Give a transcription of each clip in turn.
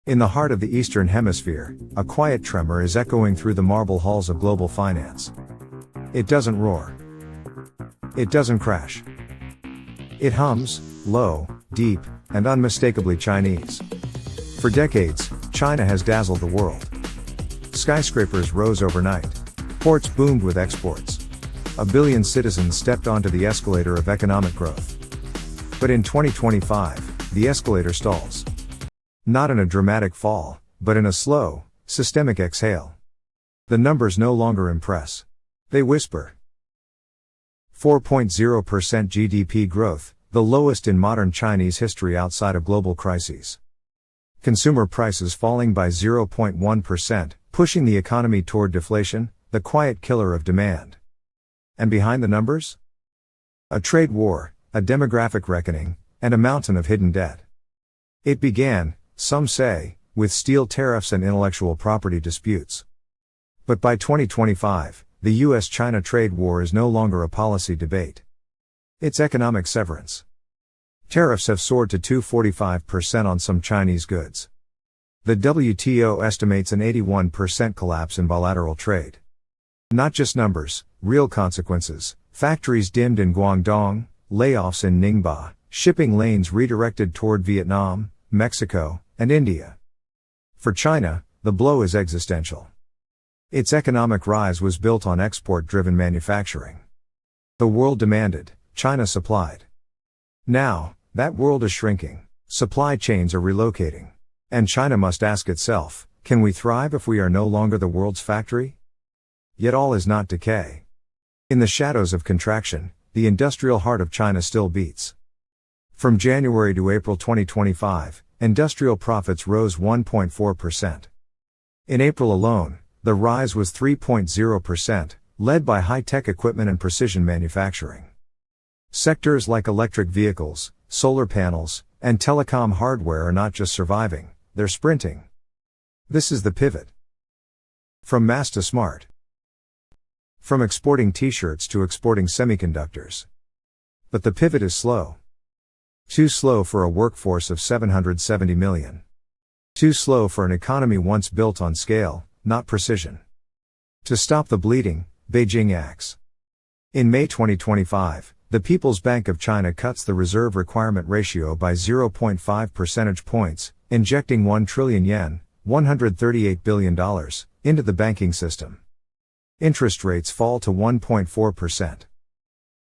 In the heart of the Eastern Hemisphere, a quiet tremor is echoing through the marble halls of global finance. It doesn't roar. It doesn't crash. It hums, low, deep, and unmistakably Chinese. For decades, China has dazzled the world. Skyscrapers rose overnight. Ports boomed with exports. 1 billion citizens stepped onto the escalator of economic growth. But in 2025, the escalator stalls. Not in a dramatic fall, but in a slow, systemic exhale. The numbers no longer impress. They whisper. 4.0% GDP growth, the lowest in modern Chinese history outside of global crises. Consumer prices falling by 0.1%, pushing the economy toward deflation, the quiet killer of demand. And behind the numbers? A trade war, a demographic reckoning, and a mountain of hidden debt. It began, some say, with steel tariffs and intellectual property disputes. But by 2025, the US-China trade war is no longer a policy debate. It's economic severance. Tariffs have soared to 245% on some Chinese goods. The WTO estimates an 81% collapse in bilateral trade. Not just numbers, real consequences: factories dimmed in Guangdong, layoffs in Ningbo, shipping lanes redirected toward Vietnam, Mexico, and India. For China, the blow is existential. Its economic rise was built on export-driven manufacturing. The world demanded, China supplied. Now, that world is shrinking. Supply chains are relocating. And China must ask itself, can we thrive if we are no longer the world's factory? Yet all is not decay. In the shadows of contraction, the industrial heart of China still beats. From January to April 2025, industrial profits rose 1.4%. In April alone, the rise was 3.0%, led by high-tech equipment and precision manufacturing. Sectors like electric vehicles, solar panels, and telecom hardware are not just surviving, they're sprinting. This is the pivot. From mass to smart. From exporting t-shirts to exporting semiconductors. But the pivot is slow. Too slow for a workforce of 770 million. Too slow for an economy once built on scale, not precision. To stop the bleeding, Beijing acts. In May 2025, the People's Bank of China cuts the reserve requirement ratio by 0.5 percentage points, injecting 1 trillion yuan, $138 billion, into the banking system. Interest rates fall to 1.4%.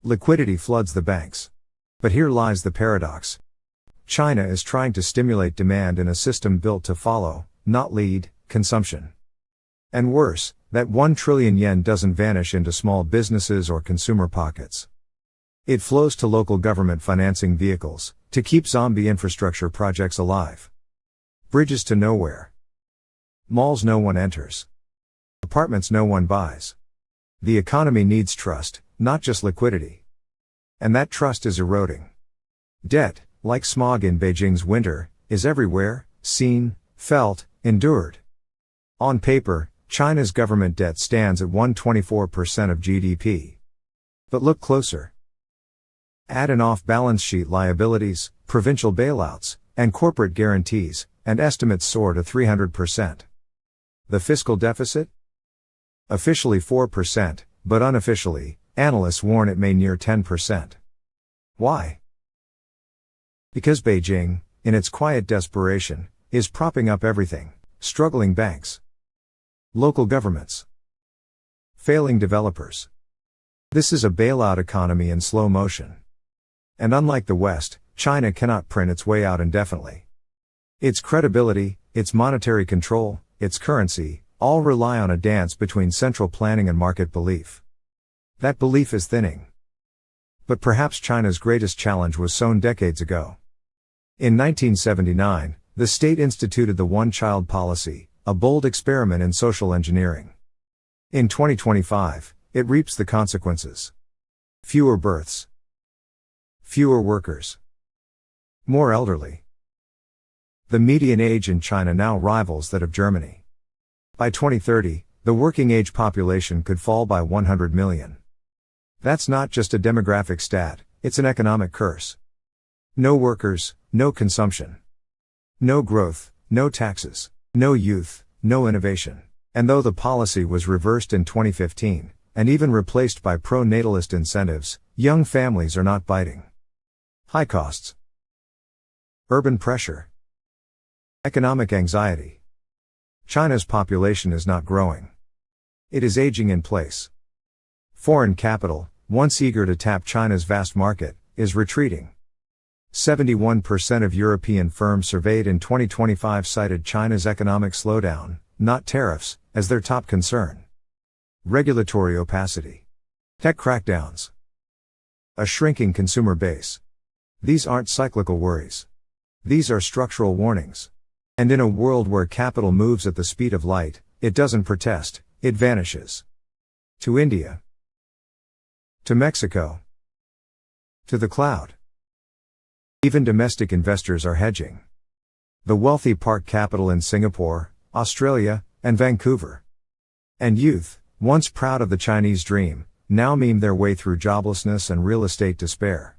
Liquidity floods the banks. But here lies the paradox. China is trying to stimulate demand in a system built to follow, not lead, consumption. And worse, that 1 trillion yuan doesn't vanish into small businesses or consumer pockets. It flows to local government financing vehicles, to keep zombie infrastructure projects alive. Bridges to nowhere. Malls no one enters. Apartments no one buys. The economy needs trust, not just liquidity. And that trust is eroding. Debt, like smog in Beijing's winter, is everywhere, seen, felt, endured. On paper, China's government debt stands at 124% of GDP. But look closer. Add in off-balance sheet liabilities, provincial bailouts, and corporate guarantees, and estimates soar to 300%. The fiscal deficit? Officially 4%, but unofficially, analysts warn it may near 10%. Why? Because Beijing, in its quiet desperation, is propping up everything: struggling banks, local governments, failing developers. This is a bailout economy in slow motion. And unlike the West, China cannot print its way out indefinitely. Its credibility, its monetary control, its currency, all rely on a dance between central planning and market belief. That belief is thinning. But perhaps China's greatest challenge was sown decades ago. In 1979, the state instituted the one-child policy, a bold experiment in social engineering. In 2025, it reaps the consequences. Fewer births. Fewer workers. More elderly. The median age in China now rivals that of Germany. By 2030, the working age population could fall by 100 million. That's not just a demographic stat, it's an economic curse. No workers, no consumption. No growth, no taxes, no youth, no innovation. And though the policy was reversed in 2015, and even replaced by pro-natalist incentives, young families are not biting. High costs. Urban pressure. Economic anxiety. China's population is not growing. It is aging in place. Foreign capital, once eager to tap China's vast market, is retreating. 71% of European firms surveyed in 2025 cited China's economic slowdown, not tariffs, as their top concern. Regulatory opacity. Tech crackdowns. A shrinking consumer base. These aren't cyclical worries. These are structural warnings. And in a world where capital moves at the speed of light, it doesn't protest, it vanishes. To India. To Mexico. To the cloud. Even domestic investors are hedging. The wealthy park capital in Singapore, Australia, and Vancouver. And youth, once proud of the Chinese dream, now meme their way through joblessness and real estate despair.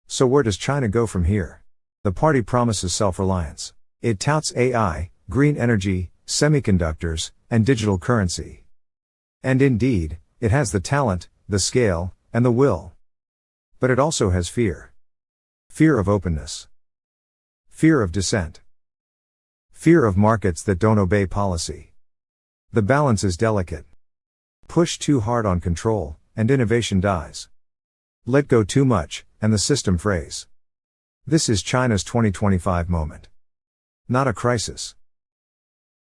So where does China go from here? The party promises self-reliance. It touts AI, green energy, semiconductors, and digital currency. And indeed, it has the talent, the scale, and the will. But it also has fear. Fear of openness. Fear of dissent. Fear of markets that don't obey policy. The balance is delicate. Push too hard on control, and innovation dies. Let go too much, and the system frays. This is China's 2025 moment. Not a crisis.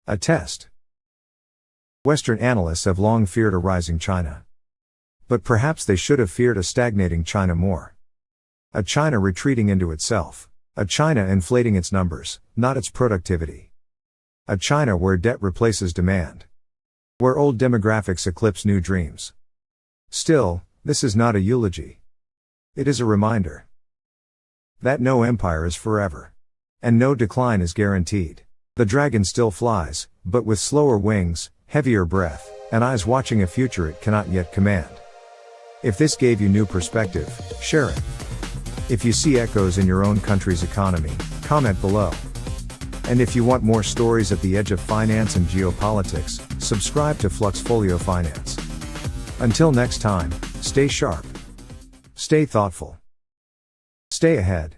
A test. Western analysts have long feared a rising China. But perhaps they should have feared a stagnating China more. A China retreating into itself. A China inflating its numbers, not its productivity. A China where debt replaces demand. Where old demographics eclipse new dreams. Still, this is not a eulogy. It is a reminder that no empire is forever. And no decline is guaranteed. The dragon still flies, but with slower wings, heavier breath, and eyes watching a future it cannot yet command. If this gave you new perspective, share it. If you see echoes in your own country's economy, comment below. And if you want more stories at the edge of finance and geopolitics, subscribe to FluxFolio Finance. Until next time, stay sharp. Stay thoughtful. Stay ahead.